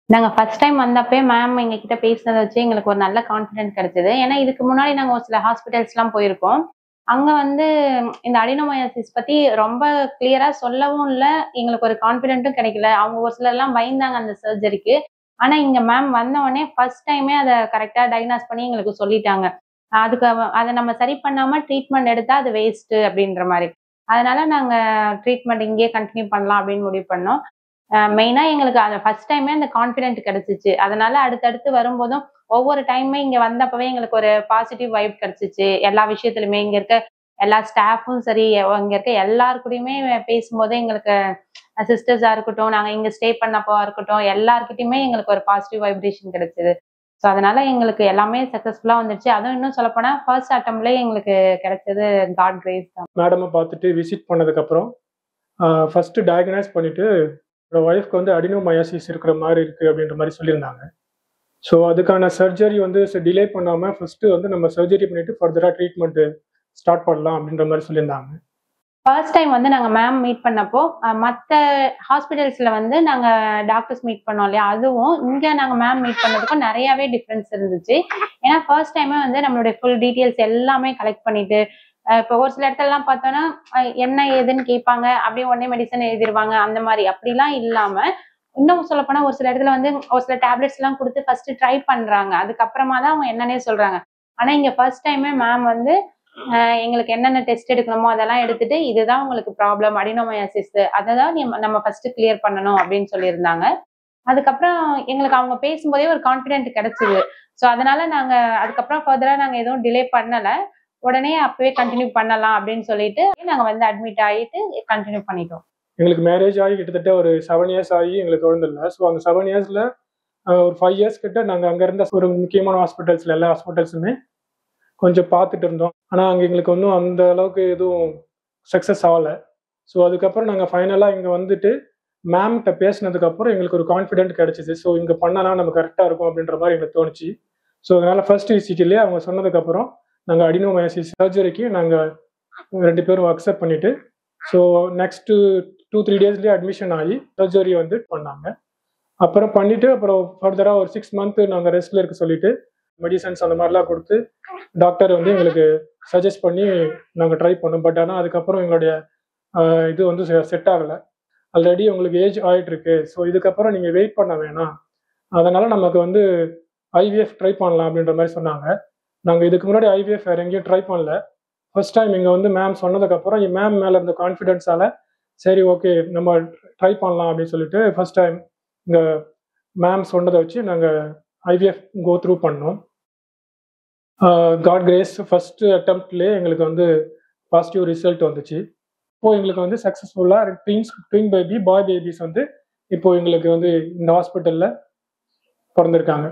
நாங்க first time வந்தப்பயே ma'am எங்ககிட்ட பேசினத வச்சு எங்களுக்கு ஒரு நல்ல கான்ஃபிடன்ட் கிடைச்சது. ஏன்னா, இதுக்கு முன்னாடி நாங்க ஒரு சில ஹாஸ்பிட்டல்ஸ்லாம் போயிருக்கோம். அங்க வந்து இந்த அடினோமயோசிஸ் பத்தி ரொம்ப கிளியரா சொல்லவும் இல்ல. எங்களுக்கு ஒரு கான்ஃபிடன்ட்டும் கிடைக்கல. அவங்க ஒரு சிலர்லாம் பயந்தாங்க அந்த சர்ஜரிக்கு. ஆனா, இங்க மேம் வந்த உடனே ஃபர்ஸ்ட் டைமே அத கரெக்ட்டா டயக்னாஸ் பண்ணி எங்களுக்கு சொல்லிட்டாங்க. அதுக்கு அத நம்ம சரி பண்ணாம ட்ரீட்மெண்ட் எடுத்தா அது வேஸ்ட்டு அப்படின்ற மாரி. அதனால நாங்க ட்ரீட்மெண்ட் இங்கேயே கன்டின்யூ பண்ணலாம் அப்படின்னு முடிவு பண்ணோம். மெயினா எங்களுக்கு அத ஃபர்ஸ்ட் டைமே அந்த கான்ஃபிடென்ட் கிடைச்சுச்சு. அதனால அடுத்தடுத்து வரும்போதும், ஒவ்வொரு டைமுமே இங்க வந்தப்பவே எங்களுக்கு ஒரு பாசிட்டிவ் வைப் கிடைச்சுச்சு. எல்லா விஷயத்துலயுமே இங்க இருக்க எல்லா ஸ்டாஃப்பும் சரி, இங்க இருக்க எல்லார் கூடயுமே பேசும்போது எங்களுக்கு சிஸ்டர்ஸா இருக்கட்டும், நாங்க இங்க ஸ்டே பண்ணப்போ இருக்கட்டும், எல்லார்கிட்டயுமே எங்களுக்கு ஒரு பாசிட்டிவ் வைப்ரேஷன் கிடைச்சது. ஸோ அதனால எங்களுக்கு எல்லாமே சக்சஸ்ஃபுல்லா வந்துருச்சு. அதுவும் இன்னும் சொல்லப்போனா, ஃபர்ஸ்ட் அட்டெம்ப்ட்லயே எங்களுக்கு கிடைச்சது காட் கிரேஸ் தான். மேடம பார்த்துட்டு விசிட் பண்ணதுக்கப்புறம், ஃபர்ஸ்ட்டு டயக்னைஸ் பண்ணிட்டு, என்னோட ஒய்ஃப்க்கு வந்து அடினோமயோசிஸ் இருக்கிற மாரி இருக்கு அப்படின்ற மாரி சொல்லியிருந்தாங்க. ஸோ அதுக்கான சர்ஜரி வந்து டிலே பண்ணாம ஃபர்ஸ்ட்டு வந்து நம்ம சர்ஜரி பண்ணிட்டு ஃபர்தரா ட்ரீட்மெண்ட்டு ஸ்டார்ட் பண்ணலாம் அப்படின்ற மாரி சொல்லியிருந்தாங்க. ஃபர்ஸ்ட் டைம் வந்து நாங்க மேம் மீட் பண்ணப்போ, மத்த ஹாஸ்பிட்டல்ஸ்ல வந்து நாங்க டாக்டர்ஸ் மீட் பண்ணோம் இல்லையா? அதுவும் இங்க நாங்க மேம் மீட் பண்ணதுக்கும் நெறையாவே டிஃபரன்ஸ் இருந்துச்சு. ஏன்னா ஃபர்ஸ்ட் டைமே வந்து நம்மளுடைய ஃபுல் டீட்டெயில்ஸ் எல்லாமே கலெக்ட் பண்ணிட்டு, இப்போ ஒரு சில இடத்துலலாம் பார்த்தோம்னா, என்ன ஏதுன்னு கேட்பாங்க. அப்படியே உடனே மெடிசன் எழுதிருவாங்க. அந்த மாரி அப்படிலாம் இல்லாம, இன்னும் சொல்லப்போனா ஒரு சில இடத்துல வந்து ஒரு சில டேப்லெட்ஸ்லாம் குடுத்து ஃபர்ஸ்ட் ட்ரை பண்றாங்க. அதுக்கப்புறமா தான் அவங்க என்னன்னே சொல்றாங்க. ஆனா இங்க ஃபர்ஸ்ட் டைமே மேம் வந்து எங்களுக்கு என்னென்ன டெஸ்ட் எடுக்கணுமோ அதெல்லாம் எடுத்துட்டு, இதுதான் உங்களுக்கு ப்ராப்ளம் அடினோமயாசிஸ். அததான் நம்ம ஃபர்ஸ்ட் கிளியர் பண்ணணும் அப்படின்னு சொல்லியிருந்தாங்க. அதுக்கப்புறம் எங்களுக்கு அவங்க பேசும்போதே ஒரு கான்ஃபிடென்ட் கிடைச்சது. ஸோ அதனால நாங்க அதுக்கப்புறம் ஃபர்தரா நாங்க எதுவும் டிலே பண்ணல. உடனே அப்பவே கன்டின்யூ பண்ணலாம் அப்படின்னு சொல்லிட்டு, நாங்க வந்து அட்மிட் ஆயிட்டு கன்டின்யூ பண்ணிட்டோம். எங்களுக்கு மேரேஜ் ஆகி கிட்டத்தட்ட ஒரு 7 இயர்ஸ் ஆகி எங்களுக்கு குழந்தை இல்ல. ஸோ அந்த 7 இயர்ஸ்ல ஒரு 5 இயர்ஸ் கிட்ட நாங்க அங்க இருந்த ஒரு முக்கியமான ஹாஸ்பிட்டல்ஸ்ல எல்லா ஹாஸ்பிட்டல்ஸுமே கொஞ்சம் பார்த்துட்டு இருந்தோம். ஆனா, அங்க எங்களுக்கு ஒண்ணும் அந்த அளவுக்கு எதுவும் சக்சஸ் ஆவல. ஸோ அதுக்கப்புறம் நாங்க ஃபைனலா இங்க வந்துட்டு, மேம்ட்ட பேசினதுக்கப்புறம் எங்களுக்கு ஒரு கான்ஃபிடென்ட் கிடைச்சுது. ஸோ இங்க பண்ணலாம் நம்ம கரெக்ட்டா இருக்கும் அப்படின்ற மாரி எங்களுக்கு தோணுச்சு. ஸோ அதனால ஃபர்ஸ்ட் விசிட்லயே அவங்க சொன்னதுக்கப்புறம், நாங்க அடினோமயோசிஸ் சர்ஜரிக்கு நாங்க 2 பேரும் அக்செப்ட் பண்ணிட்டு, ஸோ நெக்ஸ்ட்டு 2, 3 டேஸ்லயே அட்மிஷன் ஆகி சர்ஜரி வந்து பண்ணாங்க. அப்புறம் பண்ணிட்டு, அப்புறம் ஃபர்தரா ஒரு 6 மந்த் நாங்க ரெஸ்ட்ல இருக்க சொல்லிட்டு, மெடிசன்ஸ் அந்த மாரிலாம் குடுத்து, டாக்டர் வந்து எங்களுக்கு சஜெஸ்ட் பண்ணி நாங்க ட்ரை பண்ணோம். பட் ஆனா அதுக்கப்புறம் எங்களுடைய அ இது வந்து செட் ஆகல. ஆல்ரெடி உங்களுக்கு ஏஜ் ஆயிட்டிருக்கு. ஸோ இதுக்கப்புறம் நீங்க வெயிட் பண்ண வேணாம். அதனால நமக்கு வந்து ஐவிஎஃப் ட்ரை பண்ணலாம் அப்படின்ற மாரி சொன்னாங்க. நாங்க இதுக்கு முன்னாடி ஐவிஎஃப் வேற எங்கேயும் ட்ரை பண்ணல. ஃபர்ஸ்ட் டைம் இங்க வந்து மேம் சொன்னதுக்கப்புறம், மேம் மேல இருந்த கான்ஃபிடன்ஸால, சரி ஓகே நம்ம ட்ரை பண்ணலாம் அப்படின்னு சொல்லிட்டு, ஃபர்ஸ்ட் டைம் இங்க மேம் சொன்னத வச்சு நாங்க ஐவிஎஃப் கோ த்ரூ பண்ணோம். காட் கிரேஸ் ஃபர்ஸ்ட் அட்டெம்ப்ட்லயே எங்களுக்கு வந்து பாசிட்டிவ் ரிசல்ட் வந்துச்சு. இப்போ எங்களுக்கு வந்து சக்சஸ்ஃபுல்லா ட்வின் பேபி, பாய் பேபிஸ் வந்து இப்போ எங்களுக்கு வந்து இந்த ஹாஸ்பிட்டல்ல பொறந்திருக்காங்க.